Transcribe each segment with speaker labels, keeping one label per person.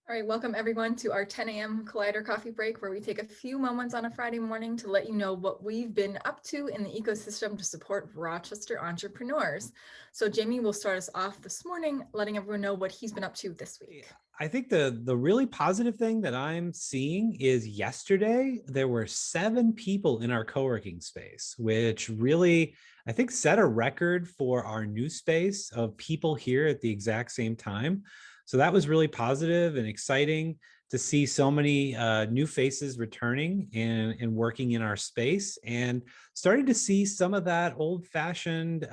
Speaker 1: All right, welcome everyone to our 10 a.m. Collider coffee break, where we take a few moments on a Friday morning to let you know what we've been up to in the ecosystem to support Rochester entrepreneurs. So Jamie will start us off this morning, letting everyone know what he's been up to this week.
Speaker 2: I think the really positive thing that I'm seeing is yesterday there were 7 people in our co-working space, which really, I think, set a record for our new space of people here at the exact same time. So that was really positive and exciting to see so many new faces returning and working in our space, and starting to see some of that old-fashioned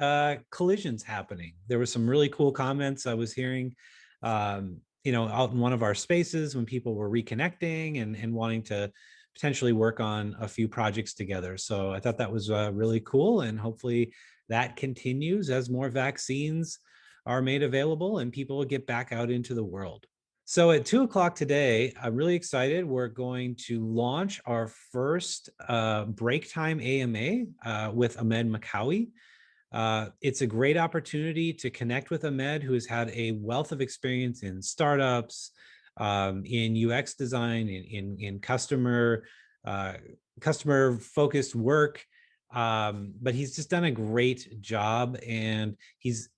Speaker 2: collisions happening. There were some really cool comments I was hearing out in one of our spaces when people were reconnecting and wanting to potentially work on a few projects together. So I thought that was really cool, and hopefully that continues as more vaccines are made available and people will get back out into the world. So at 2 o'clock today, I'm really excited. We're going to launch our first break time AMA with Ahmed Makkawy. It's a great opportunity to connect with Ahmed, who has had a wealth of experience in startups, in UX design, in customer focused work. But he's just done a great job. And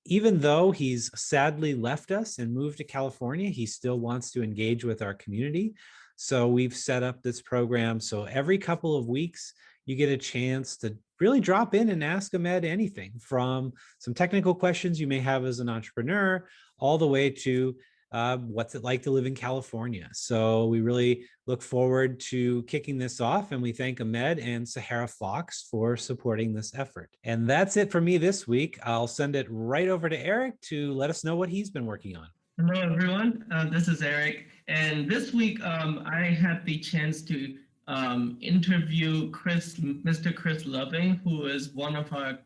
Speaker 2: even though he's sadly left us and moved to California, he still wants to engage with our community. So we've set up this program. So every couple of weeks, you get a chance to really drop in and ask Ahmed anything, from some technical questions you may have as an entrepreneur, all the way to what's it like to live in California. So we really look forward to kicking this off, and we thank Ahmed and Sahara Fox for supporting this effort. And that's it for me this week. I'll send it right over to Eric to let us know what he's been working on.
Speaker 3: Hello, everyone. This is Eric. And this week, I had the chance to interview Mr. Chris Loving, who is one of our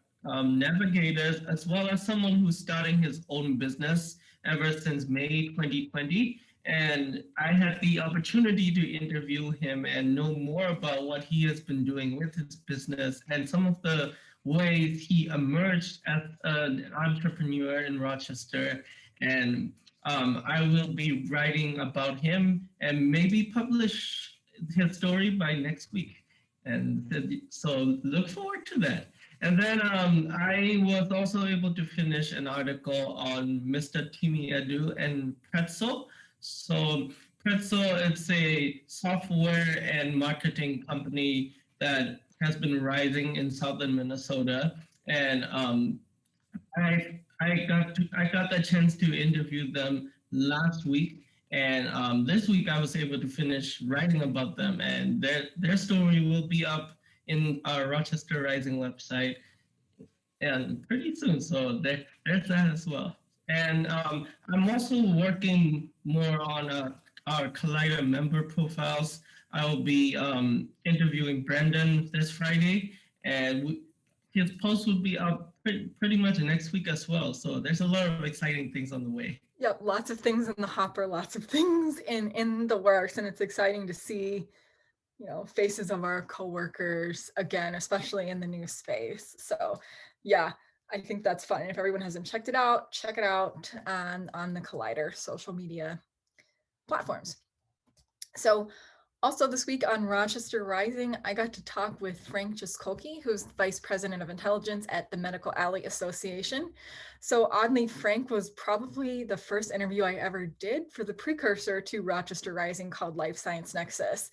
Speaker 3: navigators, as well as someone who's starting his own business ever since May 2020. And I had the opportunity to interview him and know more about what he has been doing with his business and some of the ways he emerged as an entrepreneur in Rochester. And I will be writing about him and maybe publish his story by next week. And so look forward to that. And then I was also able to finish an article on Mr. Timi Edu and Pretzl. So Pretzl is a software and marketing company that has been rising in southern Minnesota. And I got the chance to interview them last week, and this week I was able to finish writing about them, and their story will be up in our Rochester Rising website and pretty soon. So there's that as well. And I'm also working more on our Collider member profiles. I will be interviewing Brandon this Friday, and his post will be up pretty much next week as well. So there's a lot of exciting things on the way.
Speaker 1: Yep, lots of things in the hopper, lots of things in the works, and it's exciting to see, faces of our coworkers again, especially in the new space. So yeah, I think that's fun. And if everyone hasn't checked it out, check it out on the Collider social media platforms. So also this week on Rochester Rising, I got to talk with Frank Jaskulke, who's Vice President of Intelligence at the Medical Alley Association. So oddly, Frank was probably the first interview I ever did for the precursor to Rochester Rising called Life Science Nexus.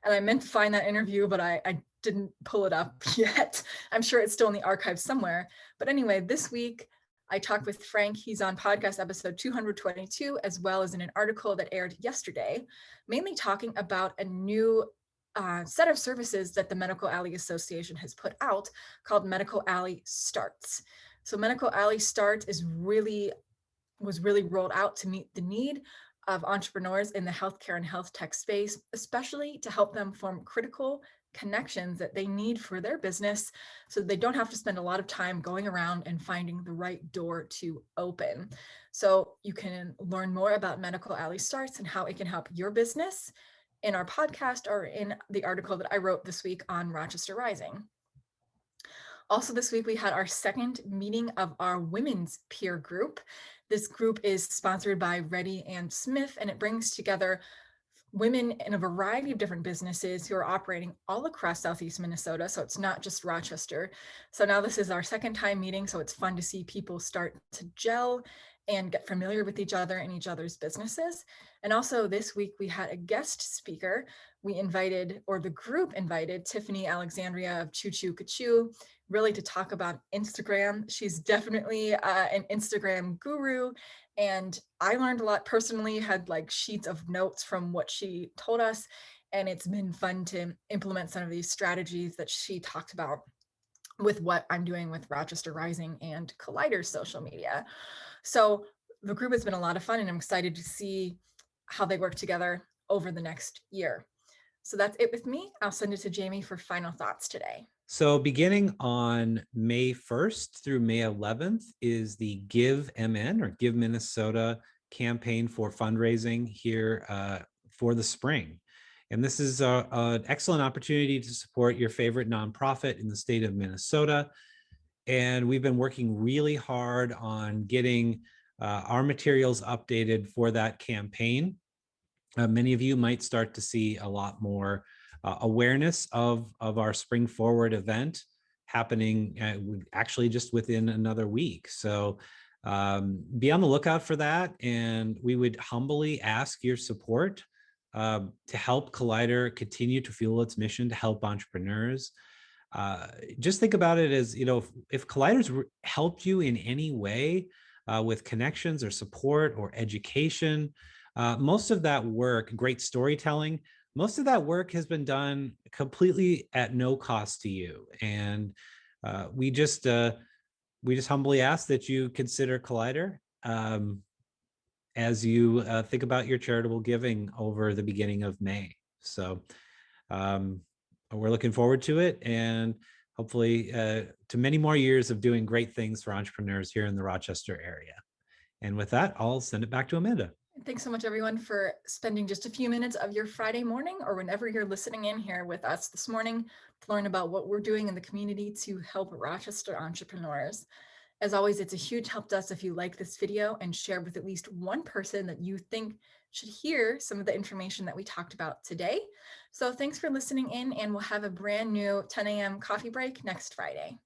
Speaker 1: And I meant to find that interview, but I didn't pull it up yet. I'm sure it's still in the archive somewhere. But anyway, this week, I talked with Frank. He's on podcast episode 222, as well as in an article that aired yesterday, mainly talking about a new set of services that the Medical Alley Association has put out called Medical Alley Starts. So Medical Alley Starts was really rolled out to meet the need of entrepreneurs in the healthcare and health tech space, especially to help them form critical connections that they need for their business so they don't have to spend a lot of time going around and finding the right door to open. So you can learn more about Medical Alley Starts and how it can help your business in our podcast or in the article that I wrote this week on Rochester Rising. Also this week, we had our second meeting of our women's peer group. This group is sponsored by Reddy and Smith, and it brings together women in a variety of different businesses who are operating all across Southeast Minnesota. So it's not just Rochester. So now this is our second time meeting. So it's fun to see people start to gel and get familiar with each other and each other's businesses. And also this week we had a guest speaker. We invited, or the group invited, Tiffany Alexandria of Choo Choo Kachoo, really to talk about Instagram. She's definitely an Instagram guru. And I learned a lot personally, had like sheets of notes from what she told us. And it's been fun to implement some of these strategies that she talked about with what I'm doing with Rochester Rising and Collider's social media. So the group has been a lot of fun, and I'm excited to see how they work together over the next year. So that's it with me. I'll send it to Jamie for final thoughts today.
Speaker 2: So beginning on May 1st through May 11th is the GiveMN or Give Minnesota campaign for fundraising here for the spring. And this is an excellent opportunity to support your favorite nonprofit in the state of Minnesota. And we've been working really hard on getting our materials updated for that campaign. Many of you might start to see a lot more awareness of our Spring Forward event happening actually just within another week. So be on the lookout for that. And we would humbly ask your support to help Collider continue to fuel its mission to help entrepreneurs. Just think about it as, if Collider's helped you in any way with connections or support or education, most of that work, great storytelling, most of that work has been done completely at no cost to you. And we just humbly ask that you consider Collider as you think about your charitable giving over the beginning of May. So we're looking forward to it, and hopefully to many more years of doing great things for entrepreneurs here in the Rochester area. And with that, I'll send it back to Amanda.
Speaker 1: Thanks so much, everyone, for spending just a few minutes of your Friday morning or whenever you're listening in here with us this morning to learn about what we're doing in the community to help Rochester entrepreneurs. As always, it's a huge help to us if you like this video and share with at least one person that you think should hear some of the information that we talked about today. So thanks for listening in, and we'll have a brand new 10 a.m. coffee break next Friday.